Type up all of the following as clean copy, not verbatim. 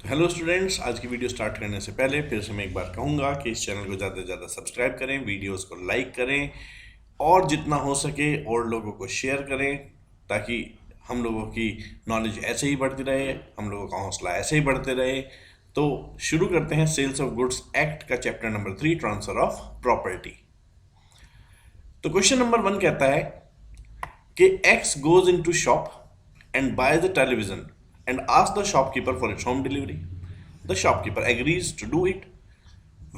Hello students, आज की video start करने से पहले फिर से मैं एक बार कहूँगा कि इस चैनल को ज़्यादा से ज़्यादा सब्सक्राइब करें, वीडियोस को लाइक करें और जितना हो सके और लोगों को शेयर करें, ताकि हम लोगों की नॉलेज ऐसे ही बढ़ती रहे, हम लोगों का हौसला ऐसे ही बढ़ते रहे। तो शुरू करते हैं सेल्स ऑफ गुड्स एक्ट का chapter number 3, transfer of property. तो क्वेश्चन नंबर 1 कहता है कि X goes into shop and buys a television and asks the shopkeeper for its home delivery. The shopkeeper agrees to do it.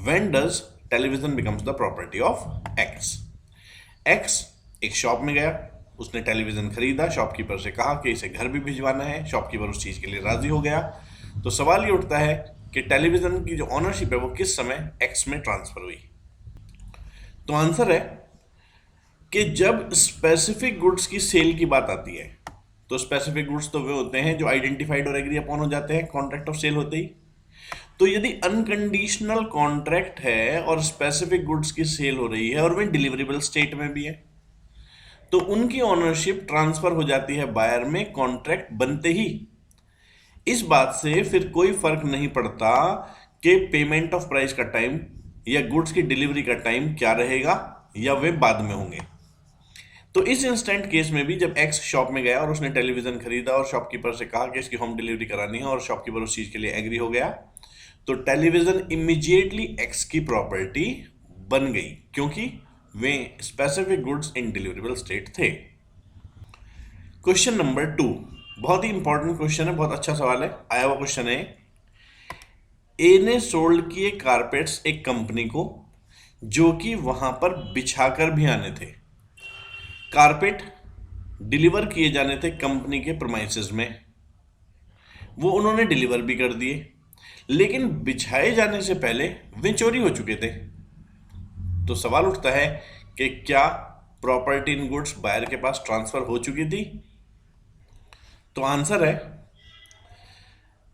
When does television becomes the property of X? X एक shop में गया, उसने television खरीदा, shopkeeper से कहा कि इसे घर भी भिजवाना है, शॉपकीपर उस चीज के लिए राजी हो गया। तो सवाल ये उठता है कि टेलीविजन की जो ऑनरशिप है वो किस समय एक्स में ट्रांसफर हुई। तो आंसर है कि जब स्पेसिफिक गुड्स की सेल की बात आती है, तो स्पेसिफिक गुड्स तो वे होते हैं जो आइडेंटिफाइड और एग्री अपॉन हो जाते हैं कॉन्ट्रैक्ट ऑफ सेल होते ही। तो यदि अनकंडीशनल कॉन्ट्रैक्ट है और स्पेसिफिक गुड्स की सेल हो रही है और वे डिलीवरेबल स्टेट में भी है, तो उनकी ओनरशिप ट्रांसफर हो जाती है बायर में कॉन्ट्रैक्ट बनते ही। इस बात से फिर कोई फर्क नहीं पड़ता कि पेमेंट ऑफ प्राइस का टाइम या गुड्स की डिलीवरी का टाइम क्या रहेगा या वे बाद में होंगे। तो इस इंस्टेंट केस में भी जब एक्स शॉप में गया और उसने टेलीविजन खरीदा और शॉपकीपर से कहा कि इसकी होम डिलीवरी करानी है और शॉपकीपर उस चीज के लिए एग्री हो गया, तो टेलीविजन इमीडिएटली एक्स की प्रॉपर्टी बन गई, क्योंकि वे specific goods in deliverable state थे। क्वेश्चन नंबर 2 बहुत ही इंपॉर्टेंट क्वेश्चन है, बहुत अच्छा सवाल है। आया हुआ क्वेश्चन है, ए ने सोल्ड किए कारपेट्स एक कंपनी को जो कि वहां पर बिछाकर भी आने थे। कारपेट डिलीवर किए जाने थे कंपनी के प्रमाइसेस में, वो उन्होंने डिलीवर भी कर दिए, लेकिन बिछाए जाने से पहले वे चोरी हो चुके थे। तो सवाल उठता है कि क्या प्रॉपर्टी इन गुड्स बायर के पास ट्रांसफर हो चुकी थी? तो आंसर है,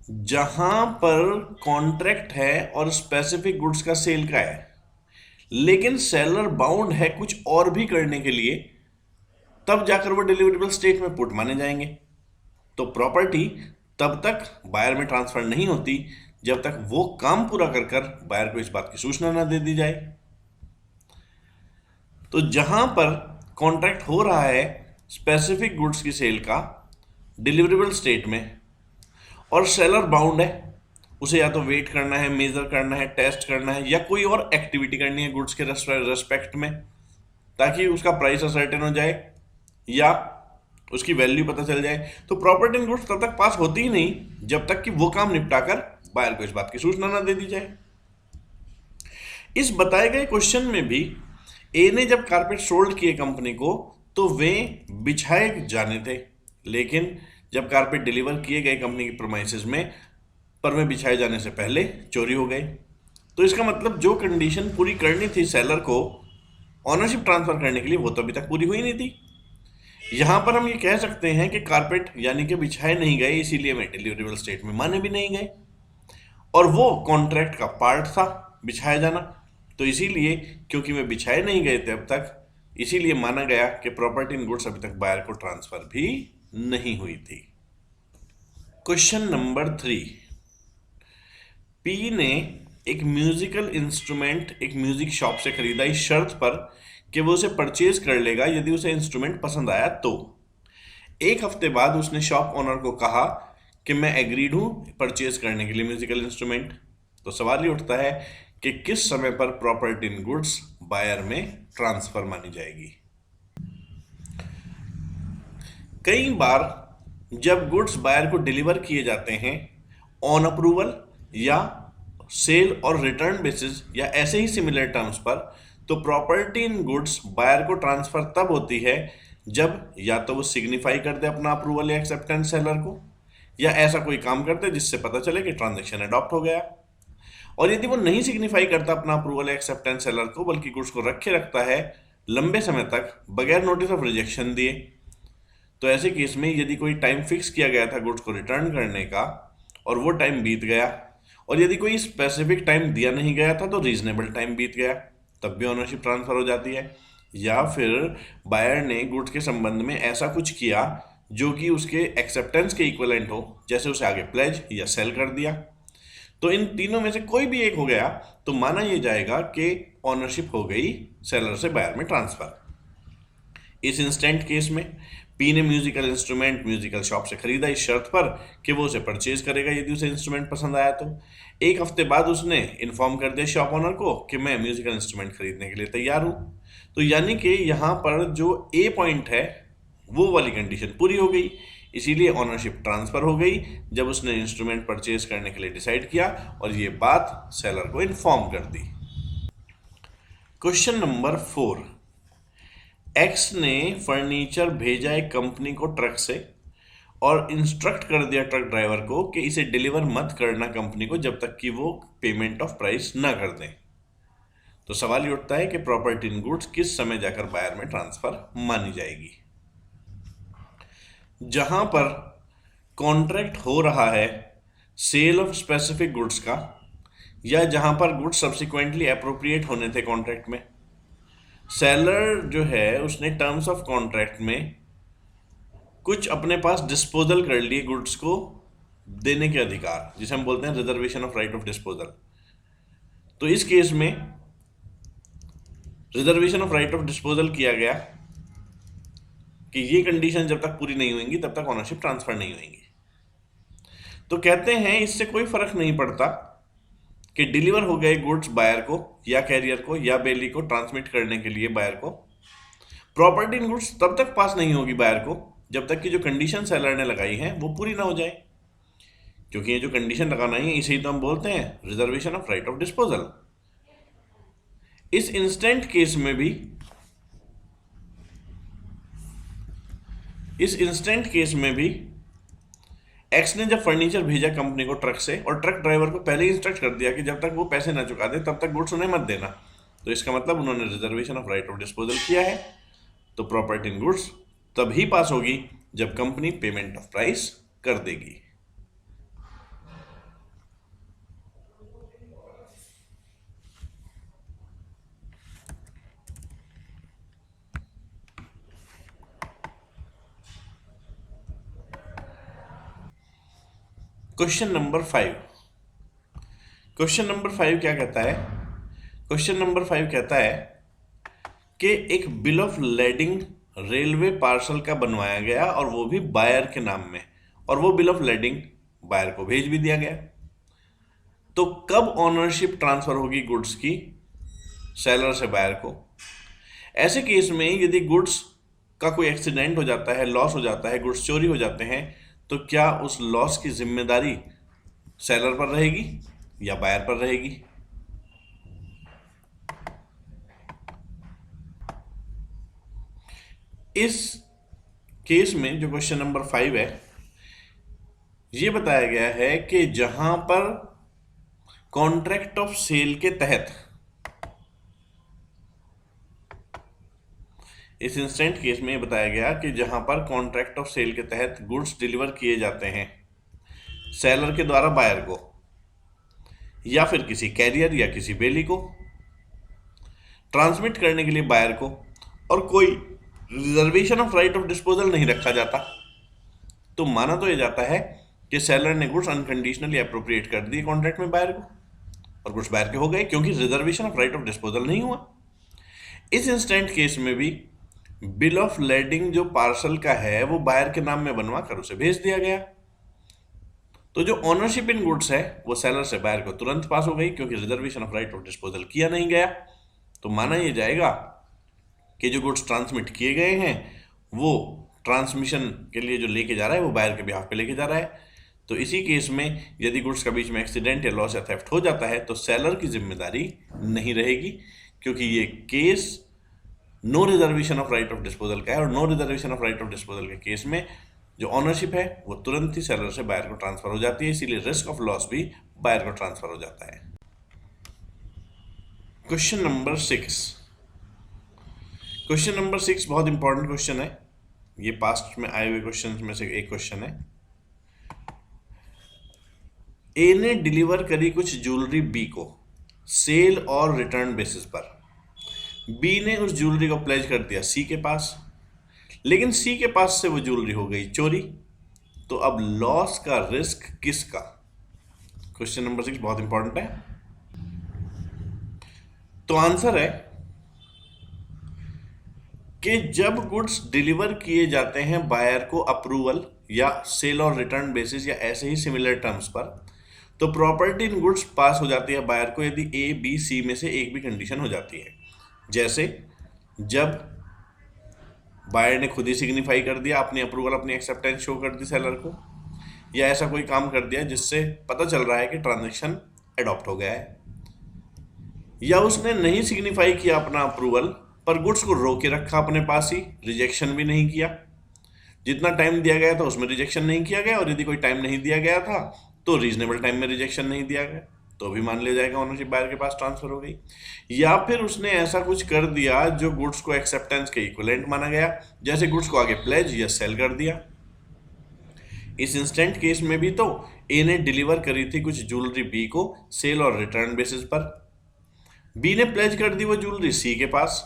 जहां पर कॉन्ट्रैक्ट है और स्पेसिफिक गुड्स का सेल का है, लेकिन सेलर बाउंड है कुछ और भी करने के लिए, तब जाकर वो डिलीवरेबल स्टेट में पुट माने जाएंगे। तो प्रॉपर्टी तब तक बायर में ट्रांसफर नहीं होती जब तक वो काम पूरा कर कर बायर को इस बात की सूचना ना दे दी जाए। तो जहां पर कॉन्ट्रैक्ट हो रहा है स्पेसिफिक गुड्स की सेल का डिलीवरेबल स्टेट में और सेलर बाउंड है, उसे या तो वेट करना है, मेजर करना है, टेस्ट करना है या कोई और एक्टिविटी करनी है गुड्स के रेस्पेक्ट में, ताकि उसका प्राइस असर्टेन हो जाए या उसकी वैल्यू पता चल जाए, तो प्रॉपर्टी इन गुड्स तब तक पास होती ही नहीं जब तक कि वो काम निपटाकर बायर को इस बात की सूचना ना दे दी जाए। इस बताए गए क्वेश्चन में भी ए ने जब कारपेट सोल्ड किए कंपनी को तो वे बिछाए जाने थे, लेकिन जब कारपेट डिलीवर किए गए कंपनी की प्रोमाइसेस में, पर वे बिछाए जाने से पहले चोरी हो गए। तो इसका मतलब जो कंडीशन पूरी करनी थी सेलर को ऑनरशिप ट्रांसफर करने के लिए, वो तो अभी तक पूरी हुई नहीं थी। यहां पर हम ये कह सकते हैं कि कारपेट यानी कि बिछाए नहीं गए, इसीलिए वे डिलीवरेबल स्टेट में माने भी नहीं गए, और वो कॉन्ट्रैक्ट का पार्ट था बिछाया जाना। तो इसीलिए क्योंकि वे बिछाए नहीं गए थे अब तक, इसीलिए माना गया कि प्रॉपर्टी इन गुड्स अभी तक बायर को ट्रांसफर भी नहीं हुई थी। क्वेश्चन नंबर 3, पी ने एक म्यूजिकल इंस्ट्रूमेंट एक म्यूजिक शॉप से खरीदा इस शर्त पर कि वो उसे परचेज कर लेगा यदि उसे इंस्ट्रूमेंट पसंद आया। तो एक हफ्ते बाद उसने शॉप ओनर को कहा कि मैं एग्रीड हूं परचेज करने के लिए म्यूजिकल इंस्ट्रूमेंट। तो सवाल ये उठता है कि किस समय पर प्रॉपर्टी इन गुड्स बायर में ट्रांसफर मानी जाएगी। कई बार जब गुड्स बायर को डिलीवर किए जाते हैं ऑन अप्रूवल या सेल और रिटर्न बेसिस या ऐसे ही सिमिलर टर्म्स पर, तो प्रॉपर्टी इन गुड्स बायर को ट्रांसफर तब होती है जब या तो वो सिग्निफाई कर दे अपना अप्रूवल या एक्सेप्टेंस सेलर को, या ऐसा कोई काम करते जिससे पता चले कि ट्रांजैक्शन अडॉप्ट हो गया। और यदि वो नहीं सिग्निफाई करता अपना अप्रूवल या एक्सेप्टेंस सेलर को, बल्कि गुड्स को रखे रखता है लंबे समय तक बगैर नोटिस ऑफ रिजेक्शन दिए, तो ऐसे केस में यदि कोई टाइम फिक्स किया गया था गुड्स को रिटर्न करने का और वो टाइम बीत गया, और यदि कोई स्पेसिफिक टाइम दिया नहीं गया था तो रीजनेबल टाइम बीत गया, तब भी ओनरशिप ट्रांसफर हो जाती है। या फिर बायर ने गुड्स के संबंध में ऐसा कुछ किया जो कि उसके एक्सेप्टेंस के इक्वलेंट हो, जैसे उसे आगे प्लेज या सेल कर दिया, तो इन तीनों में से कोई भी एक हो गया तो माना यह जाएगा कि ऑनरशिप हो गई सेलर से बायर में ट्रांसफर। इस इंस्टेंट केस में पी ने म्यूजिकल इंस्ट्रूमेंट म्यूजिकल शॉप से खरीदा इस शर्त पर कि वो उसे परचेज करेगा यदि उसे इंस्ट्रूमेंट पसंद आया तो। एक हफ्ते बाद उसने इन्फॉर्म कर दिया शॉप ओनर को कि मैं म्यूजिकल इंस्ट्रूमेंट खरीदने के लिए तैयार हूँ। तो यानी कि यहाँ पर जो ए पॉइंट है वो वाली कंडीशन पूरी हो गई, इसीलिए ऑनरशिप ट्रांसफर हो गई जब उसने इंस्ट्रूमेंट परचेज करने के लिए डिसाइड किया और ये बात सेलर को इन्फॉर्म कर दी। क्वेश्चन नंबर 4, एक्स ने फर्नीचर भेजा एक कंपनी को ट्रक से और इंस्ट्रक्ट कर दिया ट्रक ड्राइवर को कि इसे डिलीवर मत करना कंपनी को जब तक कि वो पेमेंट ऑफ प्राइस ना कर दें। तो सवाल ये उठता है कि प्रॉपर्टी इन गुड्स किस समय जाकर बायर में ट्रांसफर मानी जाएगी। जहां पर कॉन्ट्रैक्ट हो रहा है सेल ऑफ स्पेसिफिक गुड्स का, या जहां पर गुड्स सब्सिक्वेंटली अप्रोप्रिएट होने थे कॉन्ट्रैक्ट में, सेलर जो है उसने टर्म्स ऑफ कॉन्ट्रैक्ट में कुछ अपने पास डिस्पोजल कर लिए गुड्स को देने के अधिकार, जिसे हम बोलते हैं reservation of right of disposal. तो इस केस में reservation of right of disposal किया गया कि ये कंडीशन जब तक पूरी नहीं होंगी तब तक ओनरशिप ट्रांसफर नहीं होंगी। तो कहते हैं इससे कोई फर्क नहीं पड़ता कि डिलीवर हो गए गुड्स बायर को या कैरियर को या बेली को ट्रांसमिट करने के लिए बायर को, प्रॉपर्टी इन गुड्स तब तक पास नहीं होगी बायर को जब तक कि जो कंडीशन सेलर ने लगाई है वो पूरी ना हो जाए, क्योंकि ये जो कंडीशन लगाना है इसे ही तो हम बोलते हैं reservation of right of disposal. इस इंस्टेंट केस में भी एक्स ने जब फर्नीचर भेजा कंपनी को ट्रक से और ट्रक ड्राइवर को पहले ही इंस्ट्रक्ट कर दिया कि जब तक वो पैसे ना चुका दे तब तक गुड्स उन्हें मत देना, तो इसका मतलब उन्होंने reservation of right of disposal किया है। तो प्रॉपर्टी इन गुड्स तभी पास होगी जब कंपनी पेमेंट ऑफ प्राइस कर देगी। क्वेश्चन नंबर 5 क्या कहता है? क्वेश्चन नंबर 5 कहता है कि एक bill of lading railway parcel का बनवाया गया और वो भी बायर के नाम में, और वो बिल ऑफ लेडिंग बायर को भेज भी दिया गया। तो कब ओनरशिप ट्रांसफर होगी गुड्स की सेलर से बायर को? ऐसे केस में यदि गुड्स का कोई एक्सीडेंट हो जाता है, लॉस हो जाता है, गुड्स चोरी हो जाते हैं, तो क्या उस लॉस की जिम्मेदारी सेलर पर रहेगी या बायर पर रहेगी? इस केस में जो क्वेश्चन नंबर 5 है, ये बताया गया है कि जहां पर कॉन्ट्रैक्ट ऑफ सेल के तहत, इस इंस्टेंट केस में बताया गया कि जहां पर कॉन्ट्रैक्ट ऑफ सेल के तहत गुड्स डिलीवर किए जाते हैं सेलर के द्वारा बायर को या फिर किसी कैरियर या किसी बेली को ट्रांसमिट करने के लिए बायर को, और कोई reservation of right of disposal नहीं रखा जाता, तो माना तो यह जाता है कि सेलर ने गुड्स अनकंडीशनली अप्रोप्रिएट कर दिए कॉन्ट्रैक्ट में बायर को और गुड्स बायर के हो गए क्योंकि reservation of right of disposal नहीं हुआ। इस इंस्टेंट केस में भी बिल ऑफ लेडिंग जो पार्सल का है वो बायर के नाम में बनवा कर उसे भेज दिया गया। तो जो ओनरशिप इन गुड्स है वो सेलर से बायर को तुरंत पास हो गई क्योंकि reservation of right of disposal किया नहीं गया। तो माना यह जाएगा कि जो गुड्स ट्रांसमिट किए गए हैं वो ट्रांसमिशन के लिए जो लेके जा रहा है वो बायर के बिहाफ पे लेके जा रहा है। तो इसी केस में यदि गुड्स का बीच में एक्सीडेंट या लॉस या थेफ्ट हो जाता है तो सेलर की जिम्मेदारी नहीं रहेगी, क्योंकि ये case no reservation of right of disposal का है, और no reservation of right of disposal के केस में जो ऑनरशिप है वो तुरंत ही सेलर से बायर को ट्रांसफर हो जाती है, इसीलिए रिस्क ऑफ लॉस भी बायर को ट्रांसफर हो जाता है। क्वेश्चन नंबर 6 बहुत इंपॉर्टेंट क्वेश्चन है, ये पास्ट में आए हुए क्वेश्चन में से एक क्वेश्चन है। ए ने डिलीवर करी कुछ ज्वेलरी बी को सेल और रिटर्न बेसिस पर। बी ने उस ज्वेलरी को प्लेज कर दिया सी के पास, लेकिन सी के पास से वो ज्वेलरी हो गई चोरी। तो अब लॉस का रिस्क किसका? क्वेश्चन नंबर 6 बहुत इंपॉर्टेंट है। तो आंसर है कि जब गुड्स डिलीवर किए जाते हैं बायर को अप्रूवल या सेल और रिटर्न बेसिस या ऐसे ही सिमिलर टर्म्स पर, तो प्रॉपर्टी इन गुड्स पास हो जाती है बायर को यदि ए बी सी में से एक भी कंडीशन हो जाती है। जैसे जब बायर ने खुद ही सिग्निफाई कर दिया, अपनी अप्रूवल अपनी एक्सेप्टेंस शो कर दी सेलर को, या ऐसा कोई काम कर दिया जिससे पता चल रहा है कि ट्रांजैक्शन एडॉप्ट हो गया है, या उसने नहीं सिग्निफाई किया अपना अप्रूवल पर गुड्स को रोके रखा अपने पास ही, रिजेक्शन भी नहीं किया, जितना टाइम दिया गया था उसमें रिजेक्शन नहीं किया गया, और यदि कोई टाइम नहीं दिया गया था तो रीजनेबल टाइम में रिजेक्शन नहीं दिया गया, तो भी मान लिया जाएगा ओनरशिप बायर के पास ट्रांसफर हो गई। या फिर उसने ऐसा कुछ कर दिया जो गुड्स को एक्सेप्टेंस के इक्विवेलेंट माना गया, जैसे गुड्स को आगे प्लेज या सेल कर दिया। इस इंस्टेंट केस में भी तो ए ने डिलीवर करी थी कुछ ज्वेलरी बी को सेल और रिटर्न बेसिस पर, बी ने प्लेज कर दी वो ज्वेलरी सी के पास,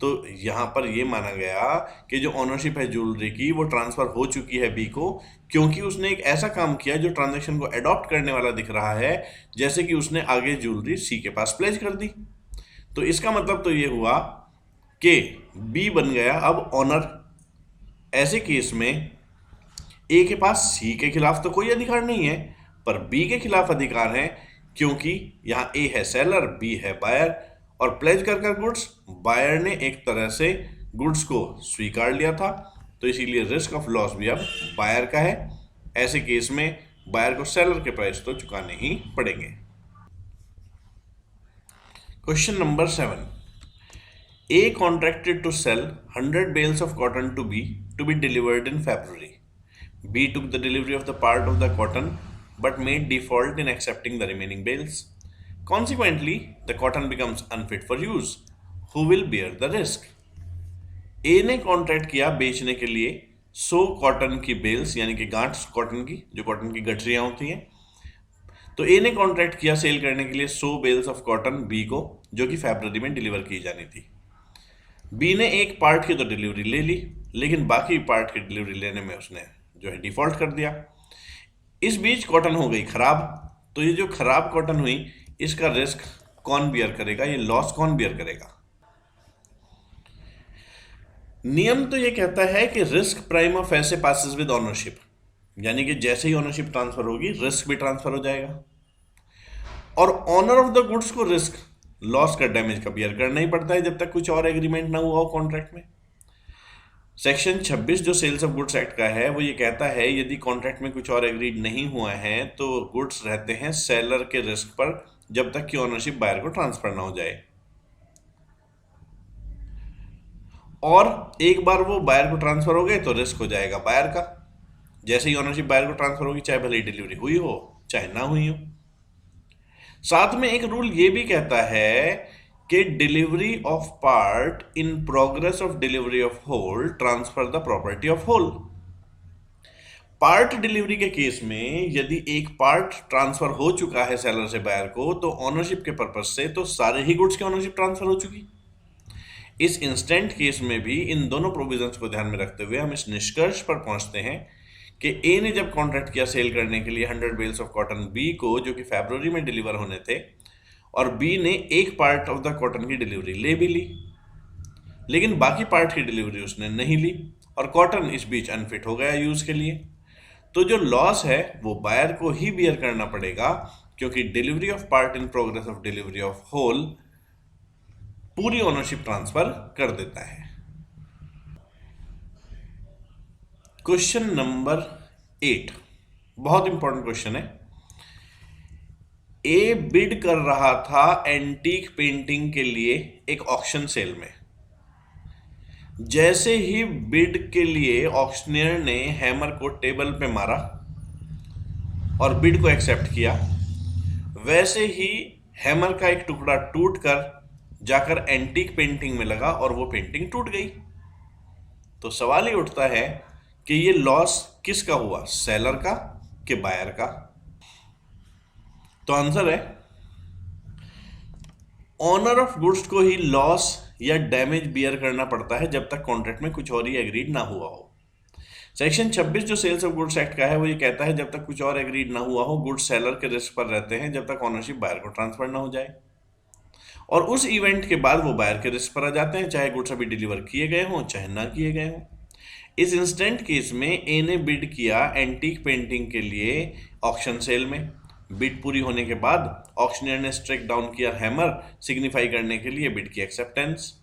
तो यहां पर ये माना गया कि जो ओनरशिप है ज्वेलरी की वो ट्रांसफर हो चुकी है बी को, क्योंकि उसने एक ऐसा काम किया जो ट्रांजैक्शन को अडॉप्ट करने वाला दिख रहा है, जैसे कि उसने आगे ज्वेलरी सी के पास प्लेज कर दी। तो इसका मतलब तो ये हुआ कि बी बन गया अब ऑनर। ऐसे केस में ए के पास सी के खिलाफ तो कोई अधिकार नहीं है, पर बी के खिलाफ अधिकार है, क्योंकि यहाँ ए है सेलर बी है बायर, और प्लेज कर गुड्स बायर ने एक तरह से गुड्स को स्वीकार लिया था, तो इसीलिए रिस्क ऑफ लॉस भी अब बायर का है। ऐसे केस में बायर को सेलर के प्राइस तो चुकाने ही पड़ेंगे। Question number 7, a contracted to sell 100 bales of cotton to B to be delivered in February. B took the delivery of the part of the cotton but made default in accepting the remaining bales. Consequently, the cotton becomes unfit for use. Who will bear the risk? A ने contract किया बेचने के लिए 100 cotton की bells, यानी कि गांठ cotton की, जो कॉटन की गठरियां होती हैं। तो ए ने कॉन्ट्रैक्ट किया सेल करने के लिए 100 बेल्स ऑफ कॉटन बी को, जो कि फरवरी में डिलीवर की जानी थी। बी ने एक पार्ट की तो डिलीवरी ले ली, लेकिन बाकी पार्ट की डिलीवरी लेने में उसने जो है डिफॉल्ट कर दिया। इस बीच कॉटन हो गई खराब, तो ये जो खराब कॉटन हुई इसका रिस्क कौन बियर करेगा, ये लॉस कौन बियर करेगा? नियम तो ये कहता है कि risk prima facie passes with ownership, यानी कि जैसे ही ओनरशिप ट्रांसफर होगी रिस्क भी ट्रांसफर हो जाएगा, और ऑनर ऑफ द गुड्स को रिस्क लॉस का डैमेज का बियर करना ही पड़ता है जब तक कुछ और एग्रीमेंट ना हुआ हो कॉन्ट्रैक्ट में। सेक्शन 26 जो सेल्स ऑफ गुड्स एक्ट का है वो ये कहता है यदि कॉन्ट्रैक्ट में कुछ और एग्रीड नहीं हुआ है तो गुड्स रहते हैं सेलर के रिस्क पर जब तक कि ओनरशिप बायर को ट्रांसफर ना हो जाए, और एक बार वो बायर को ट्रांसफर हो गए तो रिस्क हो जाएगा बायर का। जैसे ही ओनरशिप बायर को ट्रांसफर होगी, चाहे भले ही डिलीवरी हुई हो चाहे ना हुई हो। साथ में एक रूल ये भी कहता है कि delivery of part in progress of delivery of whole transfer the property of whole. Part delivery के केस में यदि एक पार्ट ट्रांसफर हो चुका है सेलर से बायर को, तो ओनरशिप के पर्पज से तो सारे ही गुड्स की ओनरशिप ट्रांसफर हो चुकी। इस इंस्टेंट केस में भी इन दोनों प्रोविजंस को ध्यान में रखते हुए हम इस निष्कर्ष पर पहुंचते हैं कि ए ने जब कॉन्ट्रैक्ट किया सेल करने के लिए 100 बेल्स ऑफ कॉटन बी को, जो कि फरवरी में डिलीवर होने थे, और बी ने एक पार्ट ऑफ द कॉटन की डिलीवरी ले भी ली, लेकिन बाकी पार्ट की डिलीवरी उसने नहीं ली, और कॉटन इस बीच अनफिट हो गया यूज के लिए, तो जो लॉस है वो बायर को ही बियर करना पड़ेगा, क्योंकि delivery of part in progress of delivery of whole पूरी ओनरशिप ट्रांसफर कर देता है। क्वेश्चन नंबर 8 बहुत इंपॉर्टेंट क्वेश्चन है। ए बिड कर रहा था एंटीक पेंटिंग के लिए एक ऑक्शन सेल में। जैसे ही बिड के लिए ऑक्शनियर ने हैमर को टेबल पे मारा और बिड को एक्सेप्ट किया, वैसे ही हैमर का एक टुकड़ा टूटकर जाकर एंटीक पेंटिंग में लगा और वो पेंटिंग टूट गई। तो सवाल ही उठता है कि ये लॉस किसका हुआ, सेलर का कि बायर का? तो आंसर है ऑनर ऑफ गुड्स को ही लॉस या डैमेज बियर करना पड़ता है जब तक कॉन्ट्रैक्ट में कुछ और ही एग्रीड ना हुआ हो। सेक्शन 26 जो सेल्स ऑफ गुड्स एक्ट का है वो ये कहता है जब तक कुछ और एग्रीड ना हुआ हो गुड्स सेलर के रिस्क पर रहते हैं जब तक ऑनरशिप बायर को ट्रांसफर ना हो जाए, और उस इवेंट के बाद वो बायर के रिस्क पर आ जाते हैं चाहे गुड्स अभी डिलीवर किए गए हों चाहे ना किए गए हों। इस इंस्टेंट केस में ए ने बिड किया एंटीक पेंटिंग के लिए ऑक्शन सेल में। बिड पूरी होने के बाद ऑक्शनियर ने स्ट्राइक डाउन किया हैमर सिग्निफाई करने के लिए बिड की एक्सेप्टेंस,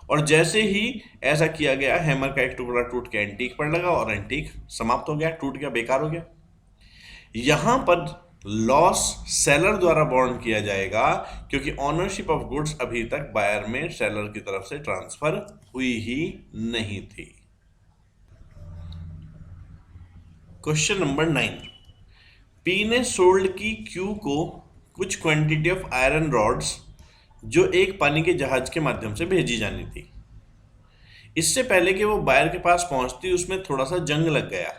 और जैसे ही ऐसा किया गया हैमर का एक टुकड़ा टूट के एंटीक पर लगा और एंटीक समाप्त हो गया, टूट गया, बेकार हो गया। यहां पर लॉस सेलर द्वारा बॉर्न किया जाएगा क्योंकि ऑनरशिप ऑफ गुड्स अभी तक बायर में सेलर की तरफ से ट्रांसफर हुई ही नहीं थी। क्वेश्चन नंबर 9, पी ने सोल्ड की क्यू को कुछ क्वांटिटी ऑफ आयरन रॉड्स जो एक पानी के जहाज के माध्यम से भेजी जानी थी। इससे पहले कि वो बायर के पास पहुंचती उसमें थोड़ा सा जंग लग गया।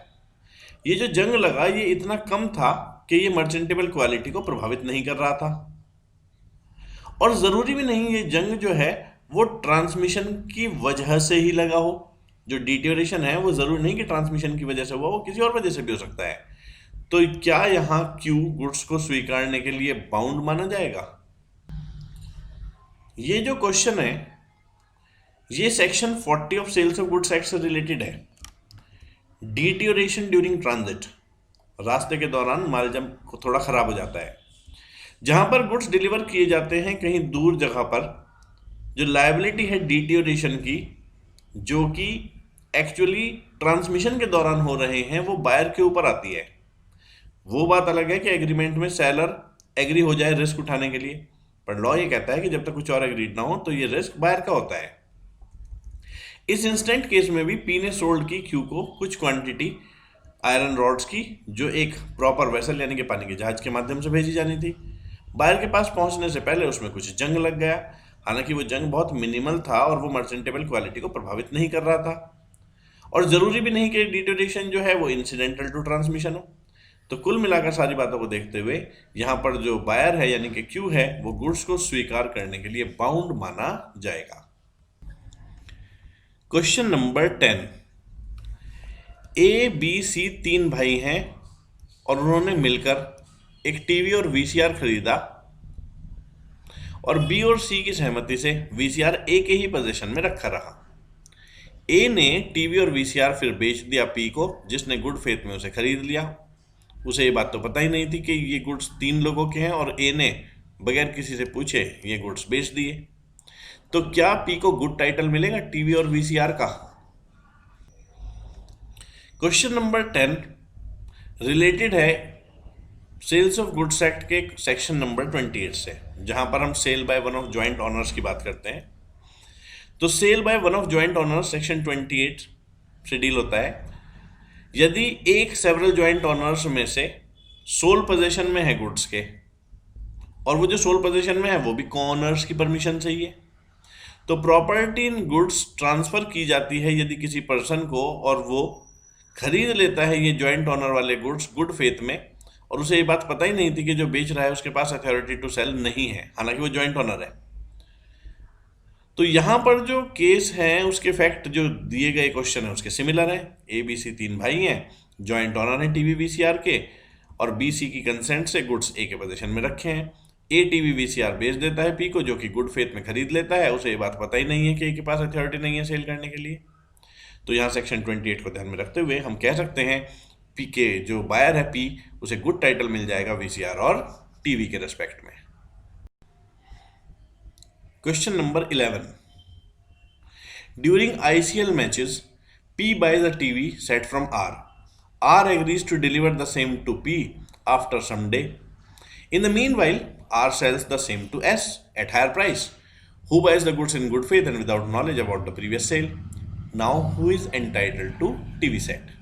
ये जो जंग लगा ये इतना कम था कि ये मर्चेंटेबल क्वालिटी को प्रभावित नहीं कर रहा था, और ज़रूरी भी नहीं ये जंग जो है वो ट्रांसमिशन की वजह से ही लगा हो। जो डिटेरियोरेशन है वो ज़रूरी नहीं कि ट्रांसमिशन की वजह से हुआ, वो किसी और वजह से भी हो सकता है। तो क्या यहाँ क्यू गुड्स को स्वीकारने के लिए बाउंड माना जाएगा? ये जो क्वेश्चन है ये section 40 of sales of goods act से रिलेटेड है। डिटेरियोरेशन ड्यूरिंग ट्रांजिट, रास्ते के दौरान माल जब थोड़ा खराब हो जाता है, जहां पर गुड्स डिलीवर किए जाते हैं कहीं दूर जगह पर, जो लायबिलिटी है डिटेरियोरेशन की जो कि एक्चुअली ट्रांसमिशन के दौरान हो रहे हैं वो बायर के ऊपर आती है। वो बात अलग है कि एग्रीमेंट में सेलर एग्री हो जाए रिस्क उठाने के लिए, पर लॉ ये कहता है कि जब तक कुछ और एग्रीड ना हो तो ये रिस्क बायर का होता है। इस इंस्टेंट केस में भी पी ने सोल्ड की क्यू को कुछ क्वांटिटी आयरन रॉड्स की जो एक प्रॉपर वेसल यानी कि पानी के जहाज के माध्यम से भेजी जानी थी। बायर के पास पहुंचने से पहले उसमें कुछ जंग लग गया, हालांकि वो जंग बहुत मिनिमल था और वो मर्चेंटेबल क्वालिटी को प्रभावित नहीं कर रहा था, और ज़रूरी भी नहीं कि डिटेरियोरेशन जो है वो इंसिडेंटल टू ट्रांसमिशन हो। तो कुल मिलाकर सारी बातों को देखते हुए यहाँ पर जो बायर है यानी कि क्यू है वो गुड्स को स्वीकार करने के लिए बाउंड माना जाएगा। Question number 10, A B C 3 भाई हैं और उन्होंने मिलकर एक टीवी और वीसीआर खरीदा, और बी और सी की सहमति से वीसीआर ए के ही पोजीशन में रखा रहा। ए ने टीवी और वीसीआर फिर बेच दिया पी को, जिसने गुड फेथ में उसे खरीद लिया। उसे ये बात तो पता ही नहीं थी कि ये गुड्स 3 लोगों के हैं, और ए ने बगैर किसी से पूछे ये गुड्स बेच दिए। तो क्या पी को गुड टाइटल मिलेगा टीवी और वीसीआर का? क्वेश्चन नंबर 10 रिलेटेड है सेल्स ऑफ गुड्स एक्ट के सेक्शन नंबर 28 से, जहां पर हम sale by one of joint owners की बात करते हैं। तो sale by one of joint owners section 28 से डील होता है यदि एक सेवरल जॉइंट ऑनर्स में से सोल पोजीशन में है गुड्स के, और वो जो सोल पोजीशन में है वो भी को-ऑनर्स की परमिशन से ही है, तो प्रॉपर्टी इन गुड्स ट्रांसफर की जाती है यदि किसी पर्सन को, और वो खरीद लेता है ये जॉइंट ऑनर वाले गुड्स गुड फेथ में, और उसे ये बात पता ही नहीं थी कि जो बेच रहा है उसके पास अथॉरिटी टू सेल नहीं है, हालांकि वो जॉइंट ऑनर है। तो यहाँ पर जो केस है उसके फैक्ट जो दिए गए क्वेश्चन है उसके सिमिलर है। ए बी सी 3 भाई हैं, जॉइंट ऑनर है टीवी वीसीआर के, और बी सी की कंसेंट से गुड्स ए के पोजीशन में रखे हैं। ए टीवी वीसीआर बेच देता है पी को, जो कि गुड फेथ में खरीद लेता है, उसे ये बात पता ही नहीं है कि ए के पास अथॉरिटी नहीं है सेल करने के लिए। तो यहाँ सेक्शन 28 को ध्यान में रखते हुए हम कह सकते हैं पी के जो बायर है पी, उसे गुड टाइटल मिल जाएगा वीसीआर और टीवी के रेस्पेक्ट में। Question number 11, during ICL matches P buys a TV set from R. R agrees to deliver the same to P after some day. In the meanwhile, R sells the same to S at higher price. Who buys the goods in good faith and without knowledge about the previous sale? Now, who is entitled to TV set?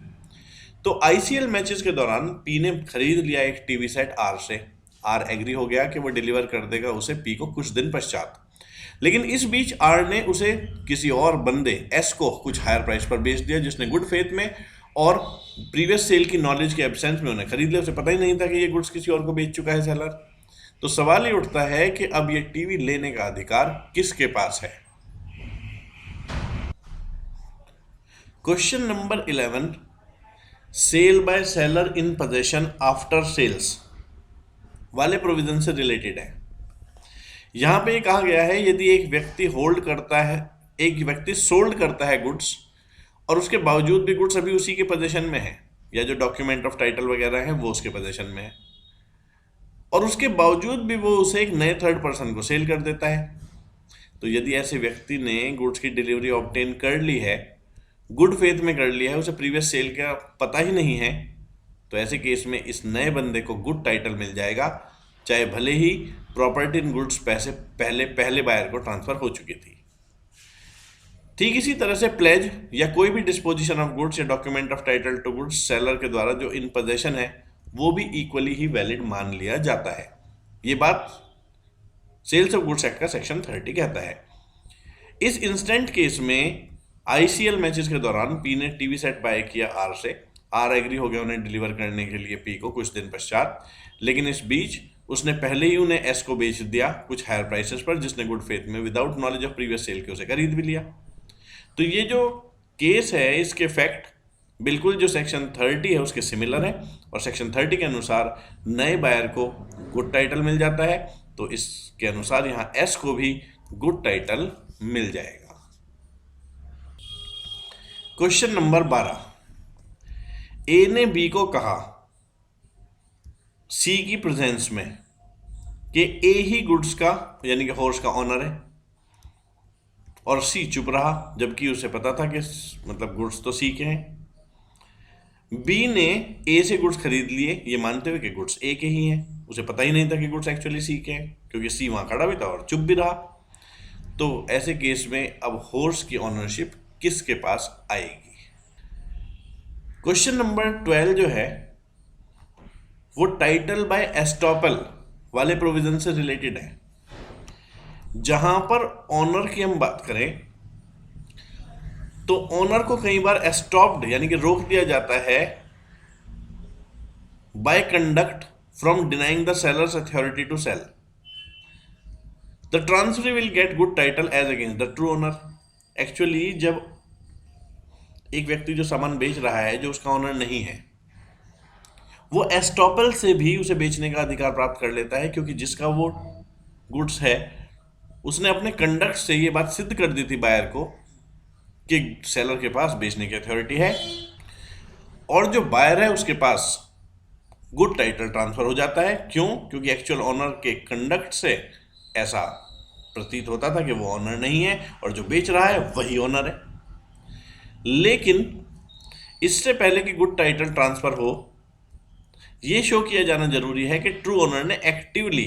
तो ICL matches के दौरान P ने खरीद लिया एक TV set R से। R agree हो गया कि वो डिलीवर कर देगा उसे P को कुछ दिन पश्चात, लेकिन इस बीच आर ने उसे किसी और बंदे एस को कुछ हायर प्राइस पर बेच दिया, जिसने गुड फेथ में और प्रीवियस सेल की नॉलेज के एब्सेंस में उन्हें खरीद लिया। उसे पता ही नहीं था कि ये गुड्स किसी और को बेच चुका है सेलर। तो सवाल ये उठता है कि अब ये टीवी लेने का अधिकार किसके पास है? Question number 11 sale by seller in possession after sales वाले प्रोविजन से रिलेटेड है। यहां पे कहा गया है यदि एक व्यक्ति होल्ड करता है, एक व्यक्ति सोल्ड करता है गुड्स और उसके बावजूद भी गुड्स अभी उसी के पोजेशन में है, या जो डॉक्यूमेंट ऑफ टाइटल वगैरह है वो उसके पोजेशन में है, और उसके बावजूद भी वो उसे एक नए थर्ड पर्सन को सेल कर देता है, तो यदि ऐसे व्यक्ति ने गुड्स की डिलीवरी ऑब्टेन कर ली है, गुड फेथ में कर लिया है, उसे प्रीवियस सेल का पता ही नहीं है, तो ऐसे केस में इस नए बंदे को गुड टाइटल मिल जाएगा, चाहे भले ही प्रॉपर्टी इन गुड्स पैसे पहले बायर को ट्रांसफर हो चुकी थी। ठीक इसी तरह से प्लेज या कोई भी डिस्पोजिशन ऑफ गुड्स या document of title to goods seller के द्वारा जो इन पोजेशन है वो भी इक्वली ही वैलिड मान लिया जाता है। ये बात सेल्स ऑफ गुड्स एक्ट का सेक्शन 30 कहता है। इस इंस्टेंट केस में आईसीएल मैचेस के दौरान पी ने टीवी सेट बाय किया आर से, आर एग्री हो गया उन्हें डिलीवर करने के लिए पी को कुछ दिन पश्चात, लेकिन इस बीच उसने पहले ही उन्हें एस को बेच दिया कुछ हायर प्राइसेस पर, जिसने गुड फेथ में without knowledge of previous sale के उसे खरीद भी लिया। तो ये जो केस है इसके फैक्ट बिल्कुल जो सेक्शन 30 है उसके सिमिलर है, और सेक्शन 30 के अनुसार नए बायर को गुड टाइटल मिल जाता है, तो इसके अनुसार यहाँ एस को भी गुड टाइटल मिल जाएगा। क्वेश्चन नंबर 12, ए ने बी को कहा सी की प्रेजेंस में कि ए ही गुड्स का यानी कि हॉर्स का ऑनर है, और सी चुप रहा, जबकि उसे पता था कि मतलब गुड्स तो सी के हैं। बी ने ए से गुड्स खरीद लिए ये मानते हुए कि गुड्स ए के ही हैं, उसे पता ही नहीं था कि गुड्स एक्चुअली सी के हैं, क्योंकि सी वहां खड़ा भी था और चुप भी रहा। तो ऐसे केस में अब हॉर्स की ऑनरशिप किसके पास आएगी? क्वेश्चन नंबर 12 जो है वो टाइटल बाय एस्टॉपल वाले प्रोविजन से रिलेटेड है। जहां पर ऑनर की हम बात करें तो ऑनर को कई बार एस्टॉप्ड यानी कि रोक दिया जाता है by conduct from denying the seller's authority to sell. The transfer will get good title as against the true owner. Actually जब एक व्यक्ति जो सामान बेच रहा है जो उसका ऑनर नहीं है, वो एस्टॉपल से भी उसे बेचने का अधिकार प्राप्त कर लेता है, क्योंकि जिसका वो गुड्स है उसने अपने कंडक्ट से ये बात सिद्ध कर दी थी बायर को कि सेलर के पास बेचने की अथॉरिटी है, और जो बायर है उसके पास गुड टाइटल ट्रांसफर हो जाता है। क्यों? क्योंकि एक्चुअल ऑनर के कंडक्ट से ऐसा प्रतीत होता था कि वो ऑनर नहीं है और जो बेच रहा है वही ऑनर है। लेकिन इससे पहले कि गुड टाइटल ट्रांसफर हो, यह शो किया जाना जरूरी है कि ट्रू ओनर ने एक्टिवली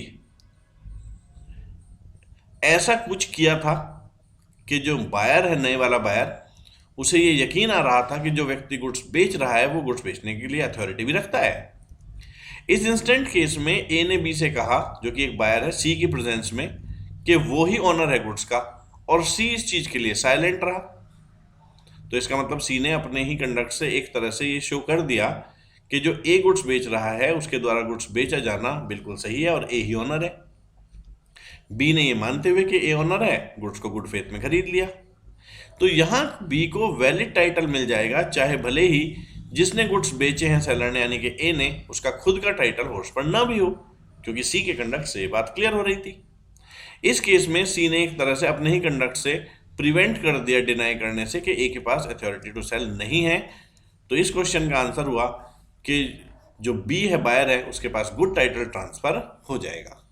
ऐसा कुछ किया था कि जो बायर है, नए वाला बायर, उसे ये यकीन आ रहा था कि जो व्यक्ति गुड्स बेच रहा है वो गुड्स बेचने के लिए अथॉरिटी भी रखता है। इस इंस्टेंट केस में ए ने बी से कहा, जो कि एक बायर है, सी की प्रेजेंस में, कि वो ही ऑनर है गुड्स का, और सी इस चीज के लिए साइलेंट रहा। तो इसका मतलब सी ने अपने ही कंडक्ट से एक तरह से ये शो कर दिया कि जो ए गुड्स बेच रहा है उसके द्वारा गुड्स बेचा जाना बिल्कुल सही है और ए ही ऑनर है। बी ने ये मानते हुए कि ए ऑनर है, गुड्स को गुड फेथ में खरीद लिया। तो यहां बी को वैलिड टाइटल मिल जाएगा, चाहे भले ही जिसने गुड्स बेचे हैं सेलर ने यानी कि ए ने, उसका खुद का टाइटल हॉर्स पर ना भी हो, क्योंकि सी के कंडक्ट से ये बात क्लियर हो रही थी। इस केस में सी ने एक तरह से अपने ही कंडक्ट से प्रिवेंट कर दिया डिनाई करने से कि ए के पास अथॉरिटी टू सेल नहीं है। तो इस क्वेश्चन का आंसर हुआ कि जो बी है, बायर है, उसके पास गुड टाइटल ट्रांसफर हो जाएगा।